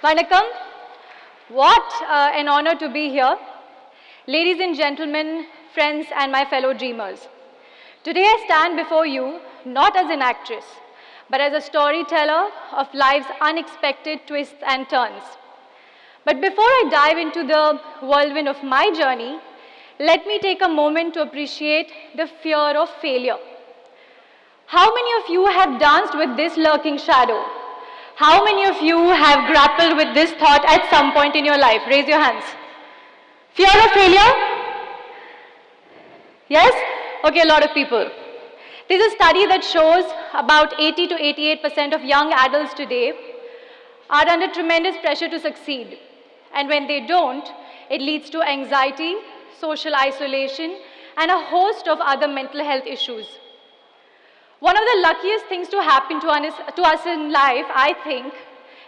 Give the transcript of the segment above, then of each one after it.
Vanakkam. What an honor to be here. Ladies and gentlemen, friends and my fellow dreamers. Today I stand before you not as an actress, but as a storyteller of life's unexpected twists and turns. But before I dive into the whirlwind of my journey, let me take a moment to appreciate the fear of failure. How many of you have danced with this lurking shadow? How many of you have grappled with this thought at some point in your life? Raise your hands. Fear of failure? Yes? Okay, a lot of people. There's a study that shows about 80 to 88% of young adults today are under tremendous pressure to succeed. And when they don't, it leads to anxiety, social isolation, and a host of other mental health issues. One of the luckiest things to happen to us in life, I think,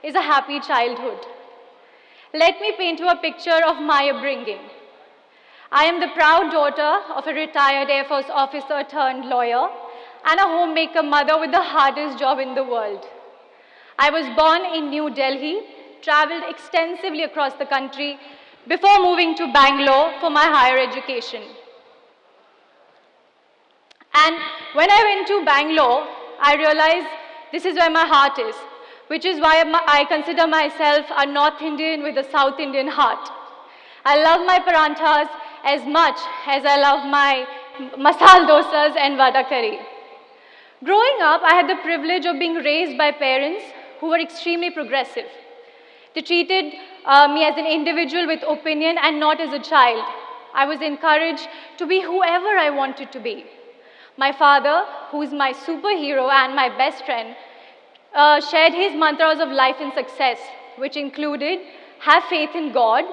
is a happy childhood. Let me paint you a picture of my upbringing. I am the proud daughter of a retired Air Force officer turned lawyer and a homemaker mother with the hardest job in the world. I was born in New Delhi, traveled extensively across the country before moving to Bangalore for my higher education. And when I went to Bangalore, I realized this is where my heart is, which is why I consider myself a North Indian with a South Indian heart. I love my paranthas as much as I love my masala dosas and vada curry. Growing up, I had the privilege of being raised by parents who were extremely progressive. They treated me as an individual with opinion and not as a child. I was encouraged to be whoever I wanted to be. My father, who is my superhero and my best friend, shared his mantras of life and success, which included have faith in God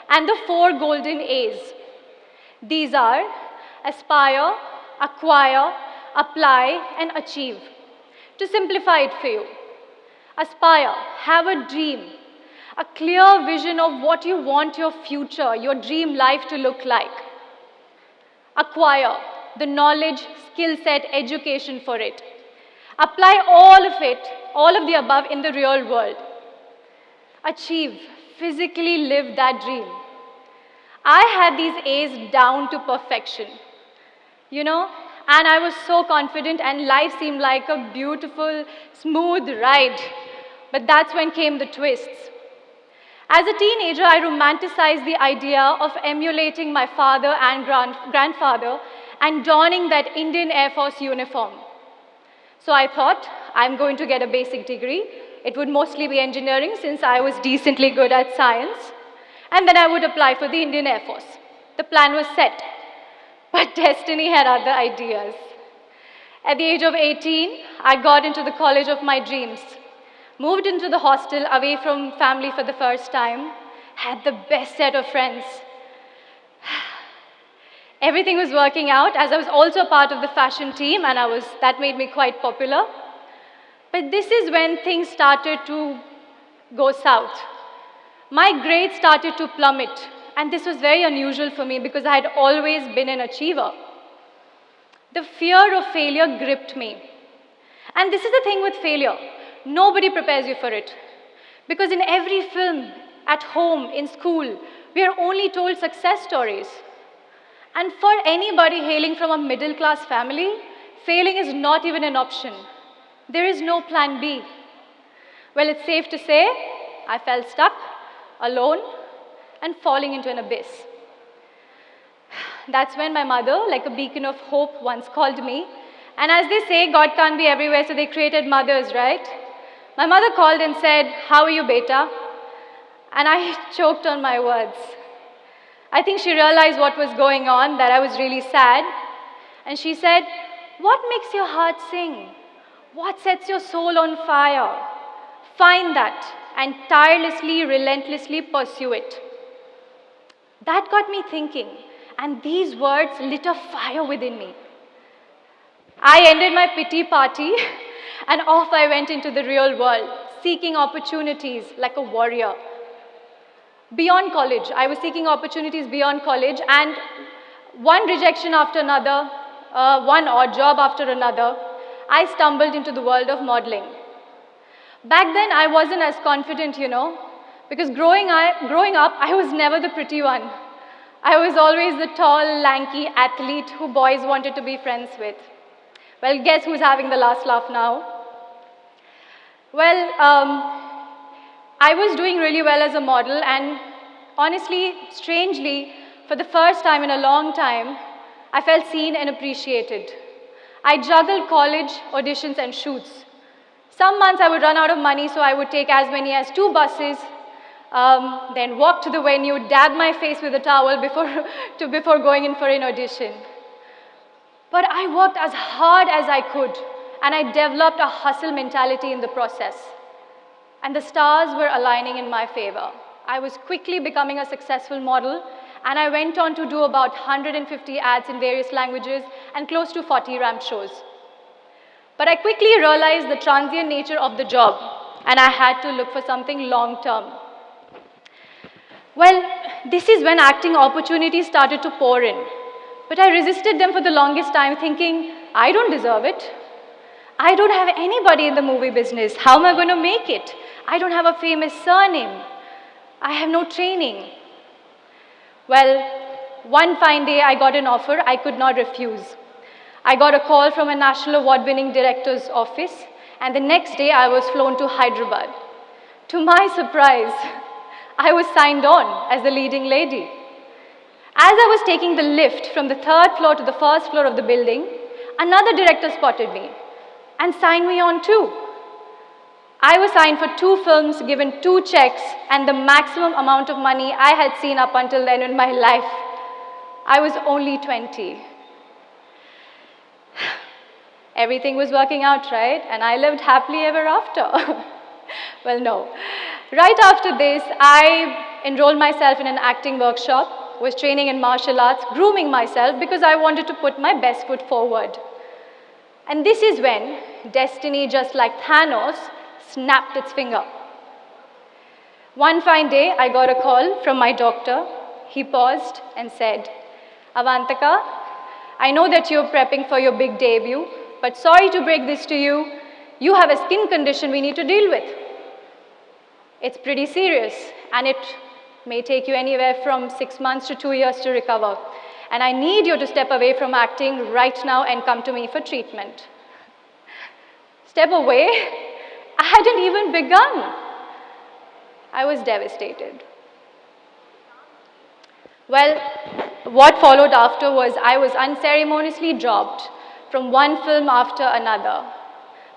and the 4 golden A's. These are aspire, acquire, apply, and achieve. To simplify it for you, aspire, have a dream, a clear vision of what you want your future, your dream life to look like. Acquire, the knowledge, skill set, education for it. Apply all of it, all of the above in the real world. Achieve, physically live that dream. I had these A's down to perfection, and I was so confident and life seemed like a beautiful, smooth ride. But that's when came the twists. As a teenager, I romanticized the idea of emulating my father and grandfather and donning that Indian Air Force uniform. So I thought, I'm going to get a basic degree. It would mostly be engineering since I was decently good at science. And then I would apply for the Indian Air Force. The plan was set, but destiny had other ideas. At the age of 18, I got into the college of my dreams, moved into the hostel away from family for the first time, had the best set of friends. Everything was working out as I was also part of the fashion team and that made me quite popular. But this is when things started to go south. My grades started to plummet, and this was very unusual for me because I had always been an achiever. The fear of failure gripped me. And this is the thing with failure. Nobody prepares you for it. Because in every film, at home, in school, we are only told success stories. And for anybody hailing from a middle-class family, failing is not even an option. There is no plan B. Well, it's safe to say, I felt stuck, alone, and falling into an abyss. That's when my mother, like a beacon of hope, once called me. And as they say, God can't be everywhere, so they created mothers, right? My mother called and said, "How are you, beta?" And I choked on my words. I think she realized what was going on, that I was really sad. And she said, "What makes your heart sing? What sets your soul on fire? Find that and tirelessly, relentlessly pursue it." That got me thinking, and these words lit a fire within me. I ended my pity party and off I went into the real world, seeking opportunities like a warrior. Beyond college, I was seeking opportunities beyond college, and one rejection after another, one odd job after another, I stumbled into the world of modeling. Back then, I wasn't as confident, Because growing up, I was never the pretty one. I was always the tall, lanky athlete who boys wanted to be friends with. Well, guess who's having the last laugh now? Well, I was doing really well as a model, and honestly, strangely, for the first time in a long time, I felt seen and appreciated. I juggled college, auditions, and shoots. Some months I would run out of money, so I would take as many as 2 buses, then walk to the venue, dab my face with a towel before going in for an audition. But I worked as hard as I could, and I developed a hustle mentality in the process. And the stars were aligning in my favor. I was quickly becoming a successful model, and I went on to do about 150 ads in various languages and close to 40 ramp shows. But I quickly realized the transient nature of the job, and I had to look for something long-term. Well, this is when acting opportunities started to pour in. But I resisted them for the longest time, thinking, I don't deserve it. I don't have anybody in the movie business. How am I going to make it? I don't have a famous surname. I have no training. Well, one fine day I got an offer I could not refuse. I got a call from a national award-winning director's office, and the next day I was flown to Hyderabad. To my surprise, I was signed on as the leading lady. As I was taking the lift from the 3rd floor to the 1st floor of the building, another director spotted me and signed me on too. I was signed for 2 films, given 2 checks, and the maximum amount of money I had seen up until then in my life. I was only 20. Everything was working out, right? And I lived happily ever after. Well, no. Right after this, I enrolled myself in an acting workshop, was training in martial arts, grooming myself because I wanted to put my best foot forward. And this is when destiny, just like Thanos, snapped its finger. One fine day, I got a call from my doctor. He paused and said, Avantika, I know that you're prepping for your big debut, but sorry to break this to you. You have a skin condition we need to deal with. It's pretty serious, and it may take you anywhere from 6 months to 2 years to recover. And I need you to step away from acting right now and come to me for treatment. Step away? I hadn't even begun. I was devastated. Well, what followed after was I was unceremoniously dropped from one film after another.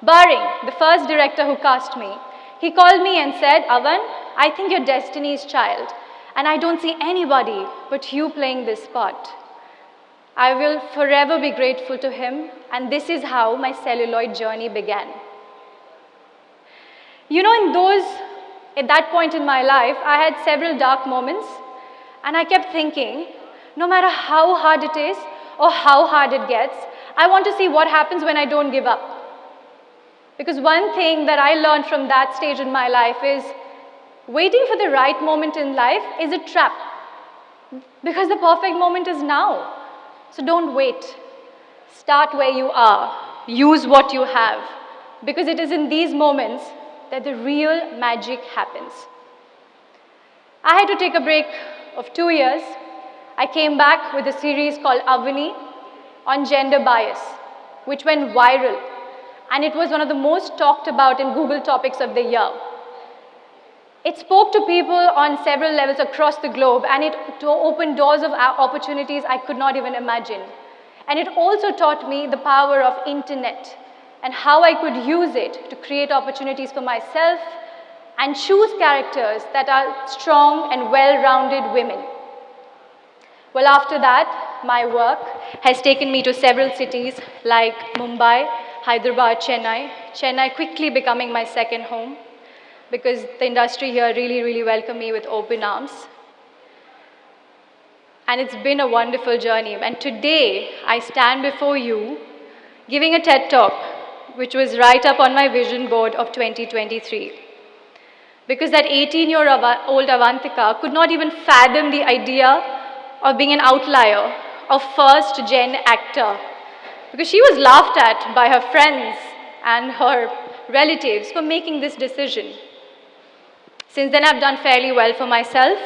Barring the first director who cast me, he called me and said, Avan, I think you're Destiny's Child, and I don't see anybody but you playing this part. I will forever be grateful to him, and this is how my celluloid journey began. You know, at that point in my life, I had several dark moments, and I kept thinking, no matter how hard it is or how hard it gets, I want to see what happens when I don't give up. Because one thing that I learned from that stage in my life is waiting for the right moment in life is a trap. Because the perfect moment is now. So don't wait. Start where you are. Use what you have. Because it is in these moments that the real magic happens. I had to take a break of 2 years. I came back with a series called Avani on gender bias, which went viral. And it was one of the most talked about in Google topics of the year. It spoke to people on several levels across the globe, and it opened doors of opportunities I could not even imagine. And it also taught me the power of internet and how I could use it to create opportunities for myself and choose characters that are strong and well-rounded women. Well, after that, my work has taken me to several cities like Mumbai, Hyderabad, Chennai quickly becoming my second home because the industry here really welcomed me with open arms. And it's been a wonderful journey. And today, I stand before you giving a TED Talk, which was right up on my vision board of 2023. Because that 18-year-old Avantika could not even fathom the idea of being an outlier, a first-gen actor. Because she was laughed at by her friends and her relatives for making this decision. Since then, I've done fairly well for myself,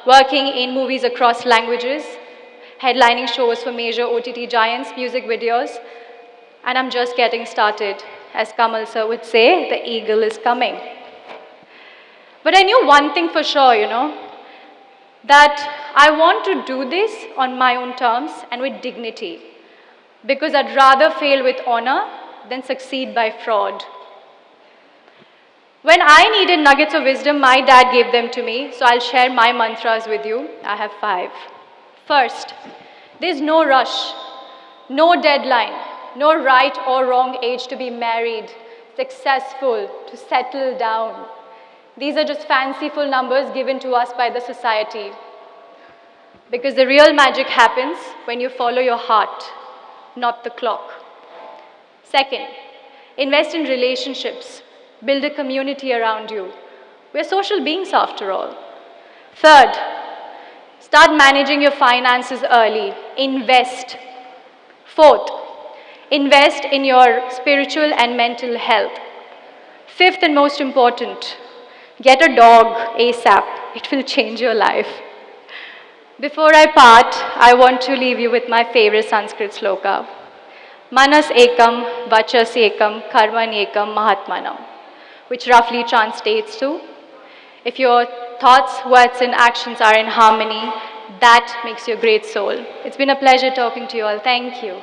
working in movies across languages, headlining shows for major OTT giants, music videos, and I'm just getting started. As Kamal sir would say, the eagle is coming. But I knew one thing for sure, that I want to do this on my own terms and with dignity, because I'd rather fail with honor than succeed by fraud. When I needed nuggets of wisdom, my dad gave them to me, so I'll share my mantras with you. I have 5. First, there's no rush, no deadline, no right or wrong age to be married, successful, to settle down. These are just fanciful numbers given to us by the society. Because the real magic happens when you follow your heart, not the clock. Second, invest in relationships. Build a community around you. We're social beings after all. Third, start managing your finances early. Invest. Fourth, invest in your spiritual and mental health. Fifth and most important, get a dog ASAP. It will change your life. Before I part, I want to leave you with my favorite Sanskrit sloka. Manas ekam, vachas ekam, karman ekam, mahatmanam, which roughly translates to, if your thoughts, words, and actions are in harmony, that makes you a great soul. It's been a pleasure talking to you all. Thank you.